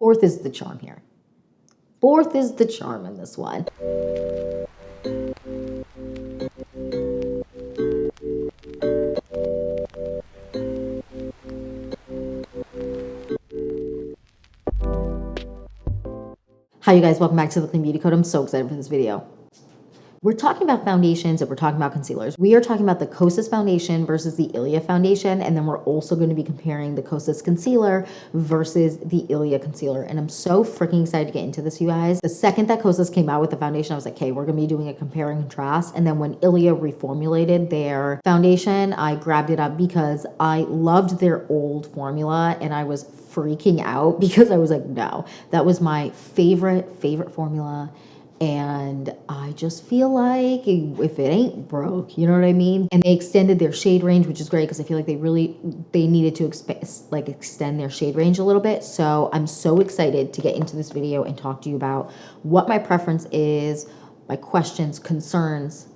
Fourth is the charm here. Fourth is the charm in this one. Hi you guys, welcome back to the Clean Beauty Code. I'm so excited for this video. We're talking about foundations and we're talking about concealers. We are talking about the KOSAS foundation versus the ILIA foundation, and then we're also going to be comparing the KOSAS concealer versus the ILIA concealer. And I'm so freaking excited to get into this, you guys. The second that KOSAS came out with the foundation, I was like, okay, we're going to be doing a compare and contrast. And then when ILIA reformulated their foundation, I grabbed it up because I loved their old formula and I was freaking out because I was like, no, that was my favorite formula. And I just feel like if it ain't broke, you know what I mean? And they extended their shade range, which is great because I feel like they needed to extend their shade range a little bit. So I'm so excited to get into this video and talk to you about what my preference is, my questions, concerns,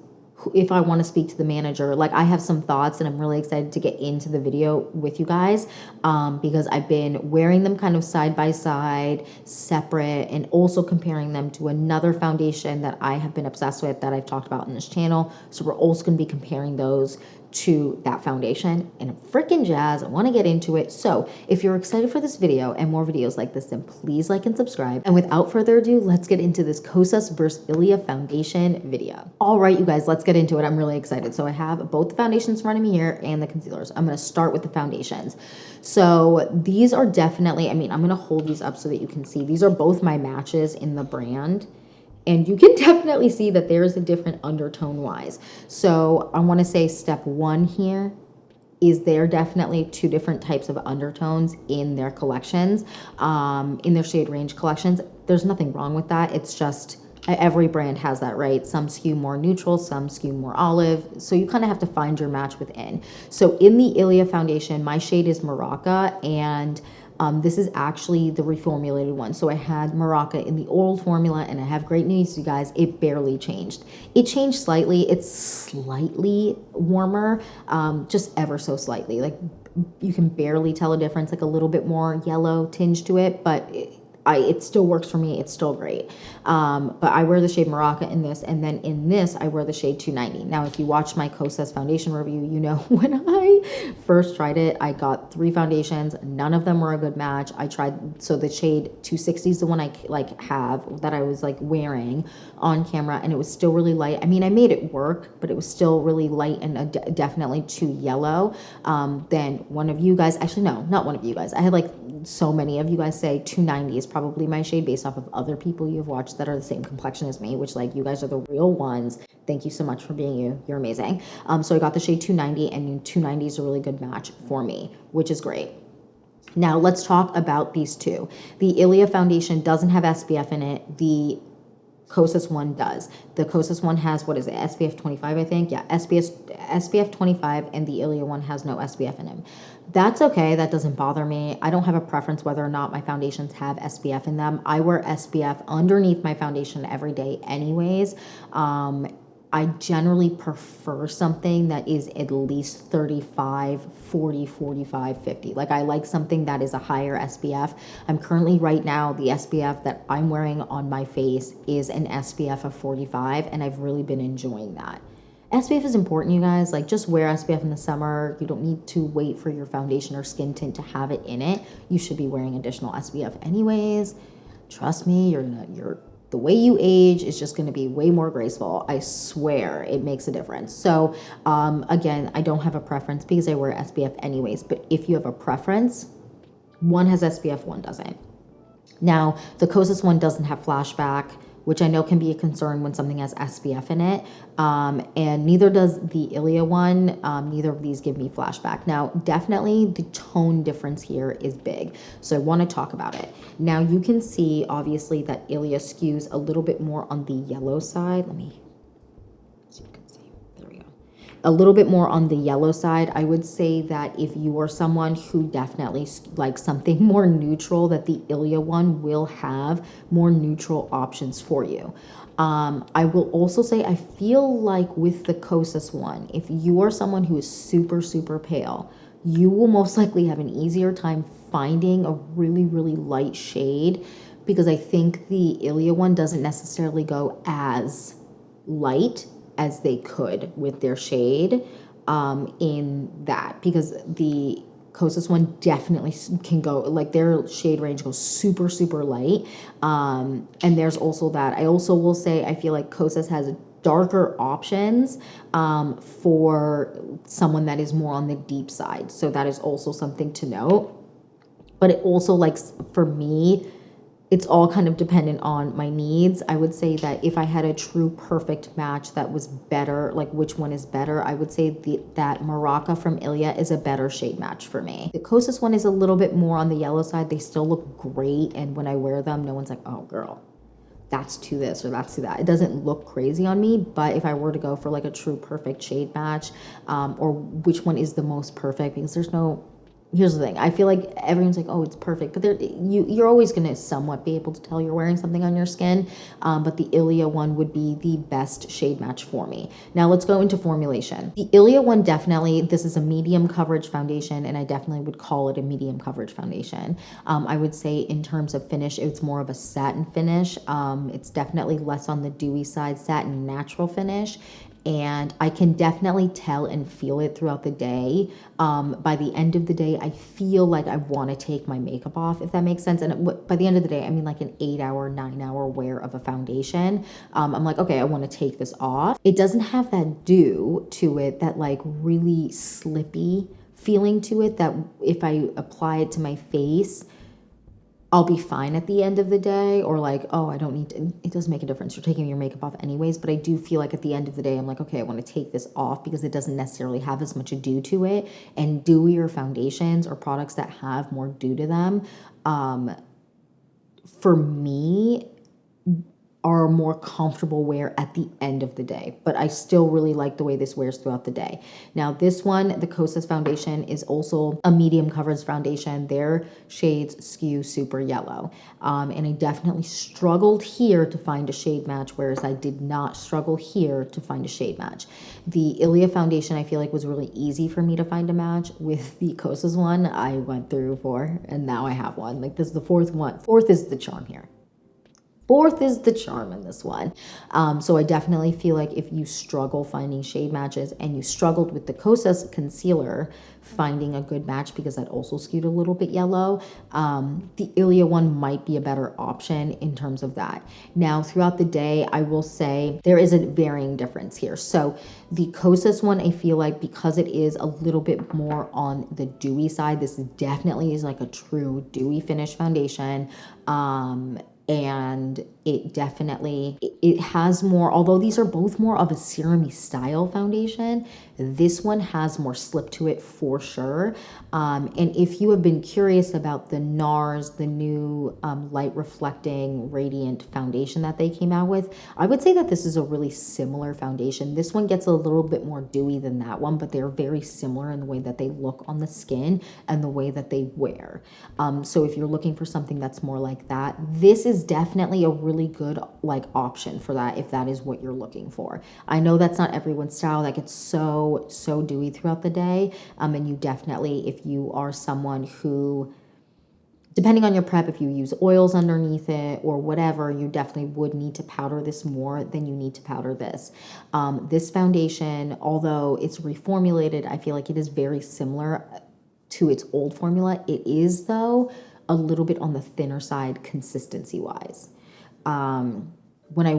if I want to speak to the manager. Like, I have some thoughts and I'm really excited to get into the video with you guys because I've been wearing them kind of side by side, separate, and also comparing them to another foundation that I have been obsessed with that I've talked about in this channel. So we're also going to be comparing those to that foundation, and I'm freaking jazzed. I want to get into it. So if you're excited for this video and more videos like this, then please like and subscribe. And without further ado, let's get into this KOSAS versus ILIA foundation video. All right, you guys, let's get into it. I'm really excited. So I have both the foundations in front of me here and the concealers. I'm going to start with the foundations. So these are definitely, I'm going to hold these up so that you can see. These are both my matches in the brand. And you can definitely see that there's a different undertone wise. So I want to say step one here is there definitely two different types of undertones in their collections, in their shade range collections. There's nothing wrong with that. It's just every brand has that, right? Some skew more neutral, some skew more olive. So you kind of have to find your match within. So in the ILIA foundation, my shade is Maraca, and this is actually the reformulated one. So I had Maraca in the old formula, and I have great news, you guys. It barely changed. It changed slightly. It's slightly warmer, just ever so slightly. Like, you can barely tell a difference, like a little bit more yellow tinge to it, but it still works for me. It's still great. But I wear the shade Maraca in this, and then in this, I wear the shade 290. Now, if you watched my KOSAS foundation review, you know when I first tried it, I got 3 foundations. None of them were a good match. I tried, so the shade 260 is the one I have that I was wearing on camera, and it was still really light. I mean, I made it work, but it was still really light and definitely too yellow. Then one of you guys, actually no, not one of you guys. I had so many of you guys say 290 is probably my shade based off of other people you've watched that are the same complexion as me, which you guys are the real ones. Thank you so much for being you. You're amazing. So I got the shade 290, and 290 is a really good match for me, which is great. Now let's talk about these two. The ILIA foundation doesn't have SPF in it. The KOSAS one does. The KOSAS one has, what is it, SPF 25, I think? Yeah, SPF 25, and the ILIA one has no SPF in it. That's okay. That doesn't bother me. I don't have a preference whether or not my foundations have SPF in them. I wear SPF underneath my foundation every day anyways. I generally prefer something that is at least 35, 40, 45, 50. I like something that is a higher SPF. I'm currently right now, the SPF that I'm wearing on my face is an SPF of 45, and I've really been enjoying that. SPF is important, you guys. Just wear SPF in the summer. You don't need to wait for your foundation or skin tint to have it in it. You should be wearing additional SPF anyways. Trust me, the way you age is just going to be way more graceful. I swear it makes a difference. So again, I don't have a preference because I wear SPF anyways. But if you have a preference, one has SPF, one doesn't. Now, the KOSAS one doesn't have flashback, which I know can be a concern when something has SPF in it. And neither does the ILIA one. Neither of these give me flashback. Now, definitely the tone difference here is big. So I want to talk about it. Now, you can see, obviously, that ILIA skews a little bit more on the yellow side. Let me see if you can see. There we go. A little bit more on the yellow side. I would say that if you are someone who definitely likes something more neutral, that the ILIA one will have more neutral options for you. I will also say, I feel like with the KOSAS one, if you are someone who is super, super pale, you will most likely have an easier time finding a really, really light shade, because I think the Ilia one doesn't necessarily go as light as they could with their shade in that, because the KOSAS one definitely can go, like their shade range goes super, super light. And there's also that. I also will say, I feel like KOSAS has darker options for someone that is more on the deep side. So that is also something to note. But it also, like, for me, it's all kind of dependent on my needs. I would say that if I had a true perfect match that was better, like which one is better, I would say that Maraca from Ilia is a better shade match for me. The KOSAS one is a little bit more on the yellow side. They still look great, and when I wear them, no one's like, oh girl, that's to this or that's to that. It doesn't look crazy on me, but if I were to go for like a true perfect shade match, or which one is the most perfect, because there's no, here's the thing. I feel like everyone's like, oh, it's perfect. But you're always going to somewhat be able to tell you're wearing something on your skin. But the Ilia one would be the best shade match for me. Now let's go into formulation. The Ilia one, definitely, this is a medium coverage foundation, and I definitely would call it a medium coverage foundation. I would say in terms of finish, it's more of a satin finish. It's definitely less on the dewy side, satin natural finish. And I can definitely tell and feel it throughout the day. By the end of the day, I feel like I want to take my makeup off, if that makes sense. And by the end of the day, I mean like an 8-hour, 9-hour wear of a foundation. I'm like, okay, I want to take this off. It doesn't have that dew to it, that like really slippy feeling to it, that if I apply it to my face, I'll be fine at the end of the day, or like, oh, I don't need to, it doesn't make a difference. You're taking your makeup off anyways, but I do feel like at the end of the day, I'm like, okay, I want to take this off because it doesn't necessarily have as much dew to it. And dewier foundations or products that have more dew to them, for me, are more comfortable wear at the end of the day. But I still really like the way this wears throughout the day. Now this one, the KOSAS foundation, is also a medium coverage foundation. Their shades skew super yellow. And I definitely struggled here to find a shade match, whereas I did not struggle here to find a shade match. The Ilia foundation, I feel like, was really easy for me to find a match. With the KOSAS one, I went through 4, and now I have one. Like, this is the 4th one. 4th is the charm here. 4th is the charm in this one. So I definitely feel like if you struggle finding shade matches, and you struggled with the KOSAS concealer finding a good match because that also skewed a little bit yellow, the Ilia one might be a better option in terms of that. Now throughout the day, I will say there is a varying difference here. So the KOSAS one, I feel like, because it is a little bit more on the dewy side, this definitely is like a true dewy finish foundation. And it definitely, it has more, although these are both more of a serum-y style foundation, this one has more slip to it for sure. And if you have been curious about the NARS, the new light reflecting radiant foundation that they came out with, I would say that this is a really similar foundation. This one gets a little bit more dewy than that one, but they're very similar in the way that they look on the skin and the way that they wear. So if you're looking for something that's more like that, this is definitely a really good like option for that, if that is what you're looking for. I know that's not everyone's style, that gets so dewy throughout the day, and you definitely, if you are someone who, depending on your prep, if you use oils underneath it or whatever, you definitely would need to powder this more than you need to powder this. This foundation, although it's reformulated, I feel like it is very similar to its old formula. It is, though, a little bit on the thinner side consistency wise. When I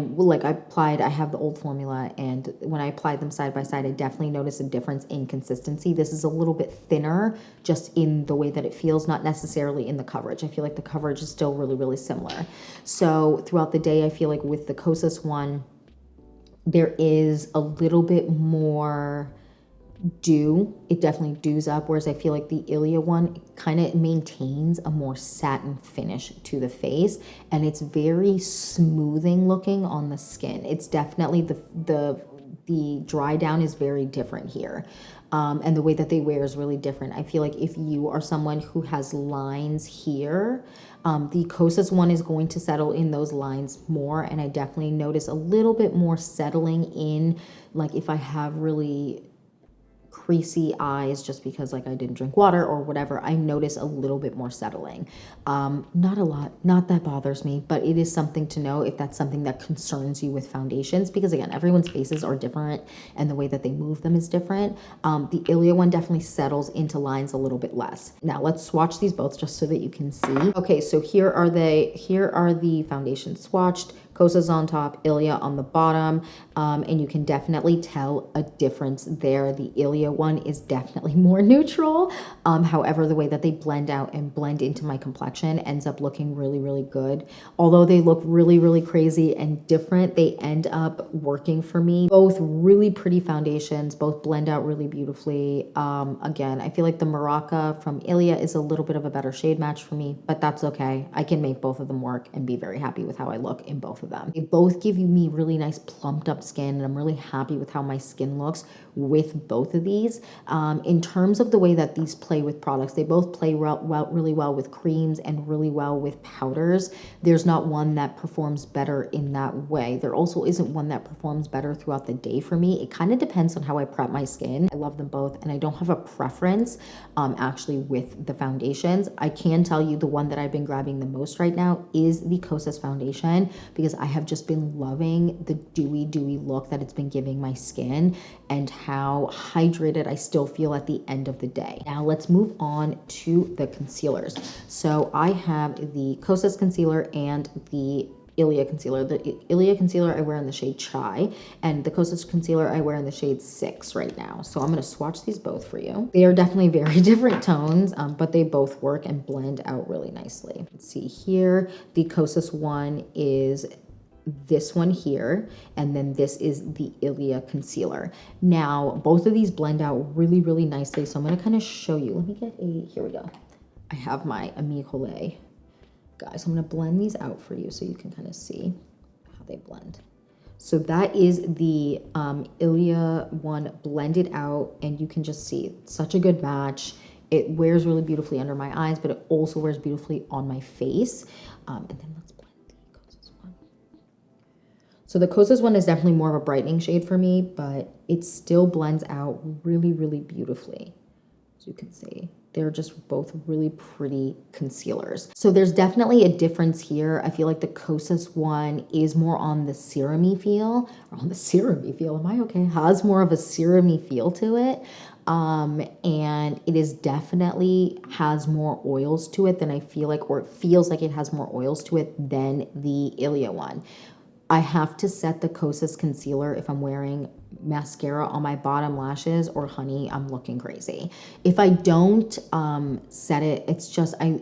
applied, I have the old formula, and when I applied them side by side, I definitely noticed a difference in consistency. This is a little bit thinner just in the way that it feels, not necessarily in the coverage. I feel like the coverage is still really, really similar. So throughout the day, I feel like with the KOSAS one, there is a little bit more dew. It definitely dews up, whereas I feel like the Ilia one kind of maintains a more satin finish to the face, and it's very smoothing looking on the skin. It's definitely the dry down is very different here, and the way that they wear is really different. I feel like if you are someone who has lines here, the KOSAS one is going to settle in those lines more, and I definitely notice a little bit more settling in, like if I have really creasy eyes just because like I didn't drink water or whatever, I notice a little bit more settling. Not a lot, not that bothers me, but it is something to know if that's something that concerns you with foundations, because again, everyone's faces are different and the way that they move them is different. The Ilia one definitely settles into lines a little bit less. Now let's swatch these both just so that you can see. Okay, so here are the foundations swatched. KOSAS on top, Ilia on the bottom, and you can definitely tell a difference there. The Ilia one is definitely more neutral. However, the way that they blend out and blend into my complexion ends up looking really, really good. Although they look really, really crazy and different, they end up working for me. Both really pretty foundations, both blend out really beautifully. Again, I feel like the Maraca from Ilia is a little bit of a better shade match for me, but that's okay. I can make both of them work and be very happy with how I look in both of them. They both give me really nice plumped up skin, and I'm really happy with how my skin looks with both of these. In terms of the way that these play with products, they both play really well with creams and really well with powders. There's not one that performs better in that way. There also isn't one that performs better throughout the day for me. It kind of depends on how I prep my skin. I love them both, and I don't have a preference actually with the foundations. I can tell you the one that I've been grabbing the most right now is the KOSAS foundation, because I have just been loving the dewy look that it's been giving my skin and how hydrated I still feel at the end of the day. Now let's move on to the concealers. So I have the KOSAS concealer and the Ilia concealer. The Ilia concealer I wear in the shade Chai, and the KOSAS concealer I wear in the shade 6 right now. So I'm going to swatch these both for you. They are definitely very different tones, but they both work and blend out really nicely. Let's see here. The KOSAS one is this one here, and then this is the Ilia concealer. Now both of these blend out really, really nicely, so I'm going to kind of show you. Let me get here we go. I have my Ami Collet. Guys, I'm going to blend these out for you so you can kind of see how they blend. So that is the Ilia one blended out, and you can just see such a good match. It wears really beautifully under my eyes, but it also wears beautifully on my face. And then let's blend the KOSAS one. So the KOSAS one is definitely more of a brightening shade for me, but it still blends out really, really beautifully. As you can see, they're just both really pretty concealers. So there's definitely a difference here. I feel like the KOSAS one is more on the serum-y feel, am I okay? Has more of a serum-y feel to it. And it is definitely has more oils to it than I feel like, or it feels like it has more oils to it than the Ilia one. I have to set the KOSAS concealer if I'm wearing mascara on my bottom lashes, or honey, I'm looking crazy. If I don't set it, it's just I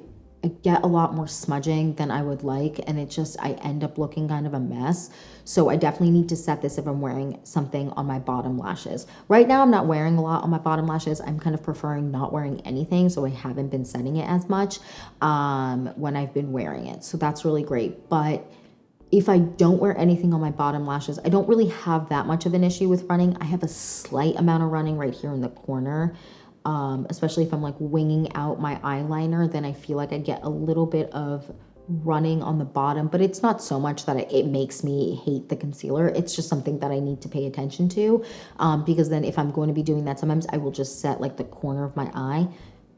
get a lot more smudging than I would like, and I end up looking kind of a mess. So I definitely need to set this if I'm wearing something on my bottom lashes. Right now I'm not wearing a lot on my bottom lashes. I'm kind of preferring not wearing anything, so I haven't been setting it as much when I've been wearing it. So that's really great. But if I don't wear anything on my bottom lashes, I don't really have that much of an issue with running. I have a slight amount of running right here in the corner, especially if I'm like winging out my eyeliner, then I feel like I get a little bit of running on the bottom, but it's not so much that it makes me hate the concealer. It's just something that I need to pay attention to, because then if I'm going to be doing that, sometimes I will just set like the corner of my eye.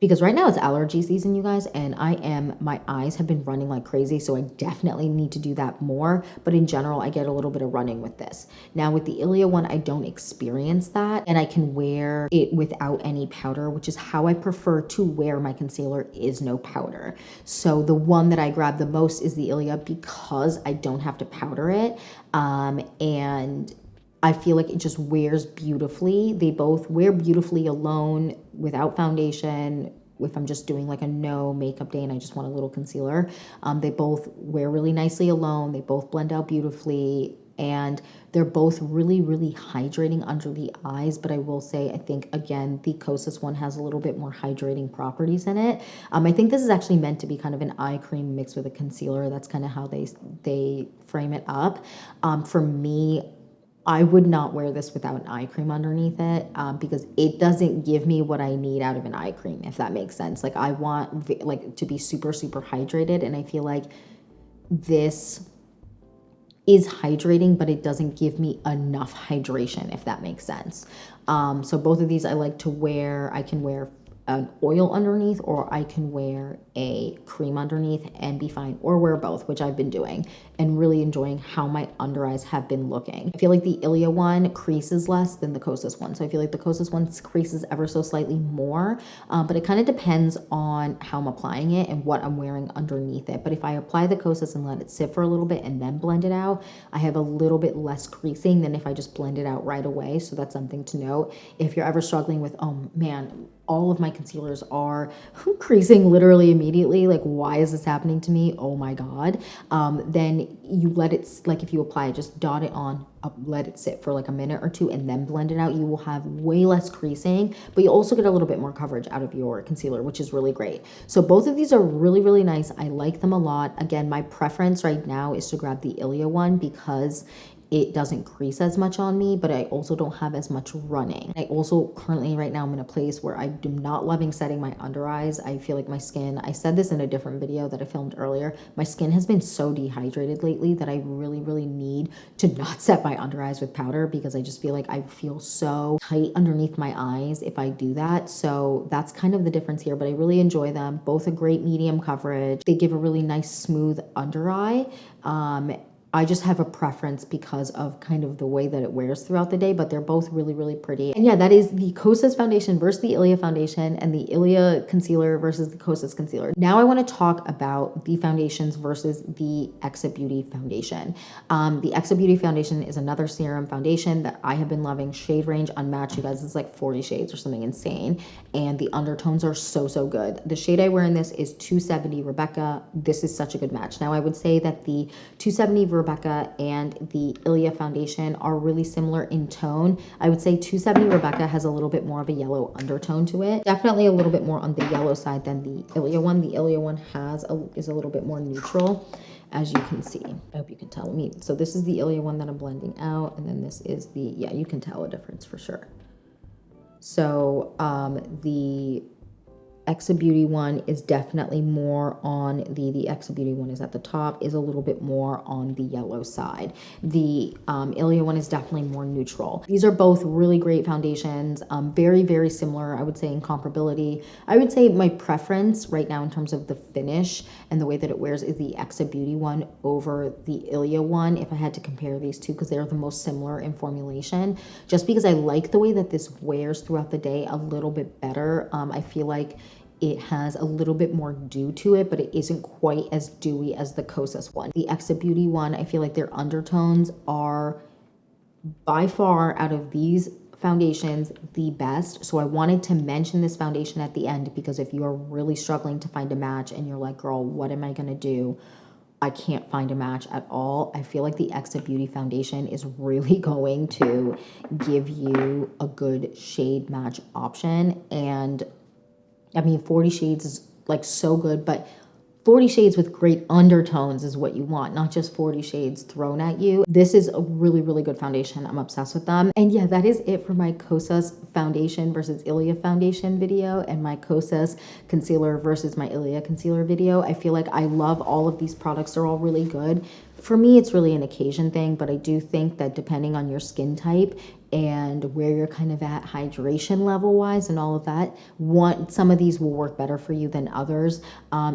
Because right now it's allergy season, you guys, and my eyes have been running like crazy, so I definitely need to do that more. But in general, I get a little bit of running with this. Now with the Ilia one, I don't experience that, and I can wear it without any powder, which is how I prefer to wear my concealer, is no powder. So the one that I grab the most is the Ilia because I don't have to powder it, and I feel like it just wears beautifully. They both wear beautifully alone without foundation. If I'm just doing like a no makeup day and I just want a little concealer, they both wear really nicely alone. They both blend out beautifully, and they're both really, really hydrating under the eyes. But I will say, I think, again, the KOSAS one has a little bit more hydrating properties in it. I think this is actually meant to be kind of an eye cream mixed with a concealer. That's kind of how they frame it up. For me, I would not wear this without an eye cream underneath it, because it doesn't give me what I need out of an eye cream, if that makes sense. Like I want like to be super, super hydrated, and I feel like this is hydrating, but it doesn't give me enough hydration, if that makes sense. So both of these I like to wear. I can wear an oil underneath, or I can wear a cream underneath and be fine, or wear both, which I've been doing and really enjoying how my under eyes have been looking. I feel like the Ilia one creases less than the KOSAS one. So I feel like the KOSAS one creases ever so slightly more, but it kind of depends on how I'm applying it and what I'm wearing underneath it. But if I apply the KOSAS and let it sit for a little bit and then blend it out, I have a little bit less creasing than if I just blend it out right away. So that's something to note. If you're ever struggling with, oh man, all of my concealers are creasing literally immediately, like why is this happening to me, oh my god, then you let it, like if you apply it, just dot it on, let it sit for like a minute or two and then blend it out. You will have way less creasing, but you also get a little bit more coverage out of your concealer, which is really great. So both of these are really, really nice. I like them a lot. Again, my preference right now is to grab the Ilia one because it doesn't crease as much on me, but I also don't have as much running. I also currently right now I'm in a place where I am not loving setting my under eyes. I feel like my skin, I said this in a different video that I filmed earlier, my skin has been so dehydrated lately that I really, really need to not set my under eyes with powder, because I just feel like I feel so tight underneath my eyes if I do that. So that's kind of the difference here, but I really enjoy them. Both a great medium coverage. They give a really nice smooth under eye. I just have a preference because of kind of the way that it wears throughout the day, but they're both really, really pretty. And yeah, that is the KOSAS foundation versus the Ilia foundation, and the Ilia concealer versus the KOSAS concealer. Now I want to talk about the foundations versus the Exa Beauty foundation. The Exa Beauty foundation is another serum foundation that I have been loving. Shade range unmatched, you guys. It's like 40 shades or something insane, and the undertones are so, so good. The shade I wear in this is 270 Rebecca. This is such a good match. Now I would say that the 270 Rebecca and the Ilia foundation are really similar in tone. I would say 270 Rebecca has a little bit more of a yellow undertone to it. Definitely a little bit more on the yellow side than the Ilia one. The Ilia one is a little bit more neutral, as you can see. I hope you can tell me. So this is the Ilia one that I'm blending out, and then this is the, yeah, you can tell a difference for sure. So the Exa Beauty one is definitely more on the Exa Beauty one is at the top, is a little bit more on the yellow side. The Ilia one is definitely more neutral. These are both really great foundations, very, very similar, I would say, in comparability. I would say my preference right now in terms of the finish and the way that it wears is the Exa Beauty one over the Ilia one, if I had to compare these two, because they're the most similar in formulation, just because I like the way that this wears throughout the day a little bit better. I feel like it has a little bit more dew to it, but it isn't quite as dewy as the KOSAS one. The Exa Beauty one, I feel like their undertones are by far out of these foundations the best. So I wanted to mention this foundation at the end, because if you are really struggling to find a match and you're like, girl, what am I gonna do? I can't find a match at all. I feel like the Exa Beauty foundation is really going to give you a good shade match option. And I mean, 40 shades is like so good, but 40 shades with great undertones is what you want, not just 40 shades thrown at you. This is a really, really good foundation. I'm obsessed with them. And yeah, that is it for my KOSAS foundation versus Ilia foundation video and my KOSAS concealer versus my Ilia concealer video. I feel like I love all of these products. They're all really good. For me, it's really an occasion thing, but I do think that depending on your skin type and where you're kind of at hydration level wise and all of that, some of these will work better for you than others.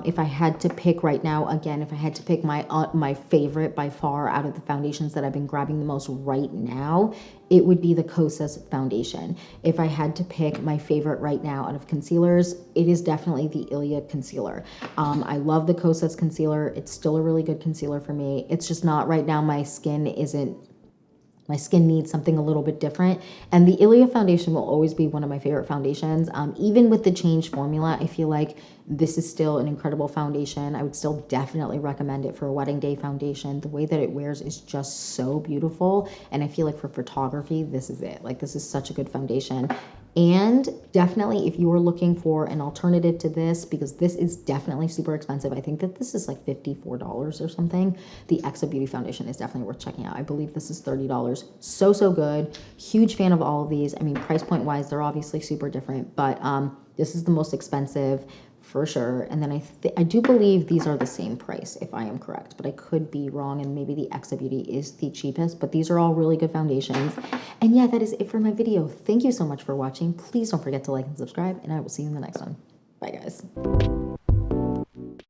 If I had to pick right now, again, if I had to pick my favorite by far out of the foundations that I've been grabbing the most right now, it would be the KOSAS foundation. If I had to pick my favorite right now out of concealers, it is definitely the Ilia concealer. I love the KOSAS concealer. It's still a really good concealer for me. It's just not right now, my skin needs something a little bit different. And the Ilia foundation will always be one of my favorite foundations. Even with the changed formula, I feel like this is still an incredible foundation. I would still definitely recommend it for a wedding day foundation. The way that it wears is just so beautiful. And I feel like for photography, this is it. Like, this is such a good foundation. And definitely if you are looking for an alternative to this, because this is definitely super expensive. I think that this is like $54 or something. The Exa Beauty foundation is definitely worth checking out. I believe this is $30. So, so good. Huge fan of all of these. I mean, price point wise, they're obviously super different, but this is the most expensive for sure. And then I do believe these are the same price, if I am correct, but I could be wrong, and maybe the Exa Beauty is the cheapest, but these are all really good foundations. And yeah, that is it for my video. Thank you so much for watching. Please don't forget to like and subscribe, and I will see you in the next one. Bye, guys.